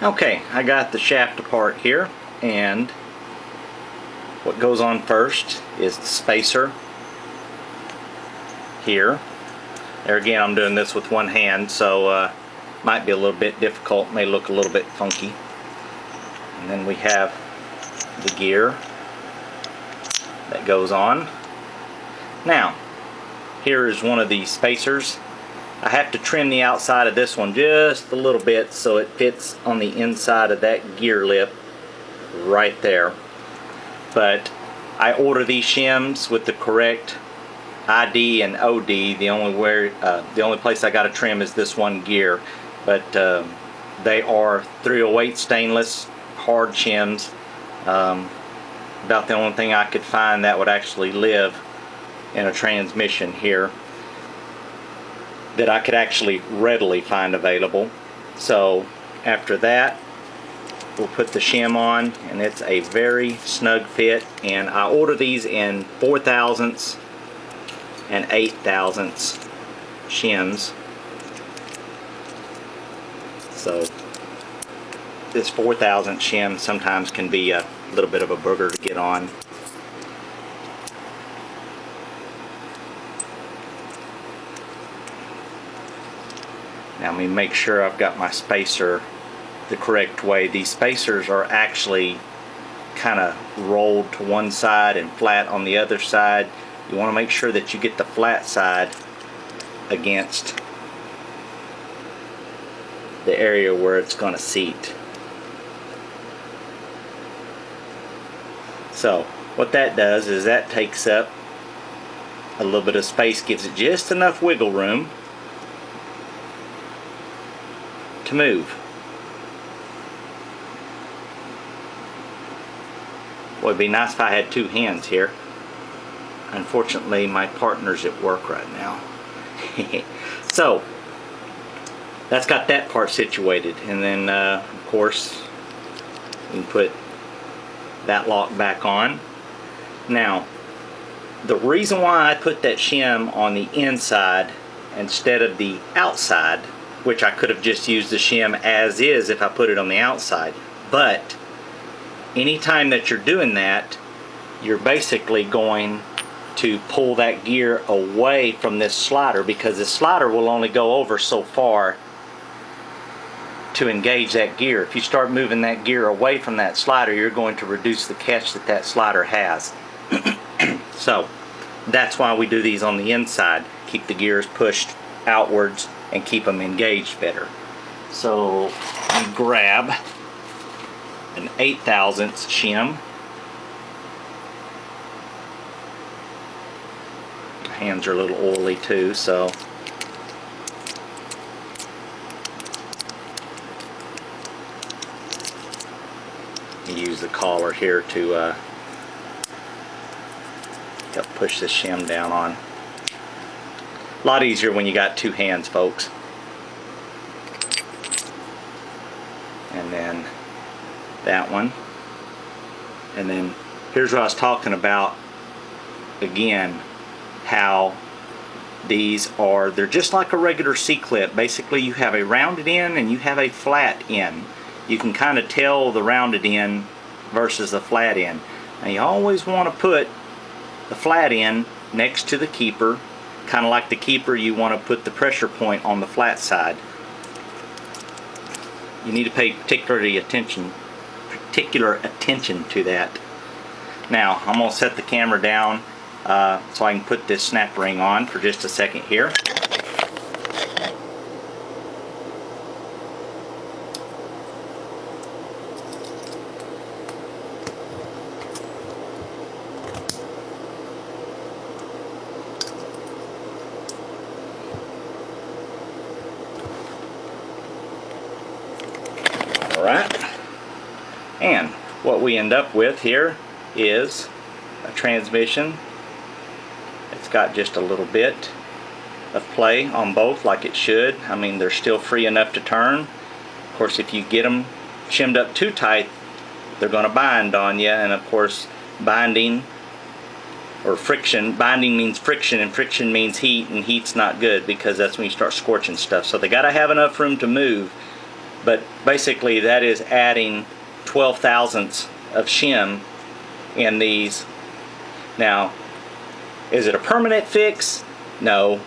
Okay, I got the shaft apart here, and what goes on first is the spacer here. There again, I'm doing this with one hand, so might be a little bit difficult, may look a little bit funky. And then we have the gear that goes on. Now, here is one of the spacers. I have to trim the outside of this one just a little bit so it fits on the inside of that gear lip right there. But I order these shims with the correct ID and OD. The only place I got to trim is this one gear. But they are 308 stainless hard shims. About the only thing I could find that would actually live in a transmission here, that I could actually readily find available. So after that, we'll put the shim on, and it's a very snug fit. And I order these in 4/1000 and 8/1000 shims. So this 4/1000 shim sometimes can be a little bit of a booger to get on. Now let me make sure I've got my spacer the correct way. These spacers are actually kind of rolled to one side and flat on the other side. You want to make sure that you get the flat side against the area where it's going to seat. So what that does is that takes up a little bit of space, gives it just enough wiggle room to move. Well, it'd be nice if I had two hands here. Unfortunately, my partner's at work right now. So that's got that part situated, and then of course we can put that lock back on. Now, the reason why I put that shim on the inside instead of the outside, which I could have just used the shim as is if I put it on the outside, but anytime that you're doing that, you're basically going to pull that gear away from this slider, because the slider will only go over so far to engage that gear. If you start moving that gear away from that slider, you're going to reduce the catch that that slider has. So that's why we do these on the inside. Keep the gears pushed outwards and keep them engaged better. So you grab an 8/1000 shim. My hands are a little oily too, so you use the collar here to help push this shim down on. A lot easier when you got two hands, folks. And then that one. And then here's what I was talking about again, how these are, they're just like a regular C-clip. Basically you have a rounded end and you have a flat end. You can kind of tell the rounded end versus the flat end. Now you always want to put the flat end next to the keeper. Kind of like the keeper, you want to put the pressure point on the flat side. You need to pay particular attention to that. Now I'm going to set the camera down so I can put this snap ring on for just a second here. Alright, and what we end up with here is a transmission. It's got just a little bit of play on both, like it should. I mean, they're still free enough to turn. Of course, if you get them shimmed up too tight, they're going to bind on you, and of course binding or friction, binding means friction, and friction means heat, and heat's not good because that's when you start scorching stuff. So they got to have enough room to move, But basically that is adding 12 thousandths of shim in these. Now, is it a permanent fix? No,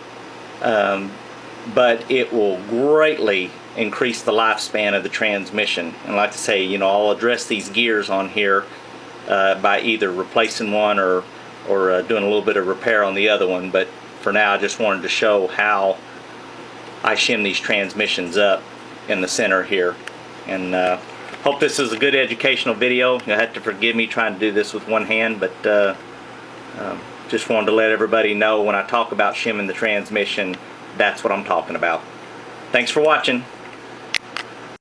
but it will greatly increase the lifespan of the transmission. And like I say, you know, I'll address these gears on here by either replacing one or doing a little bit of repair on the other one. But for now, I just wanted to show how I shim these transmissions up in the center here. And hope this is a good educational video. You'll have to forgive me trying to do this with one hand, but just wanted to let everybody know when I talk about shimming the transmission, that's what I'm talking about. Thanks for watching.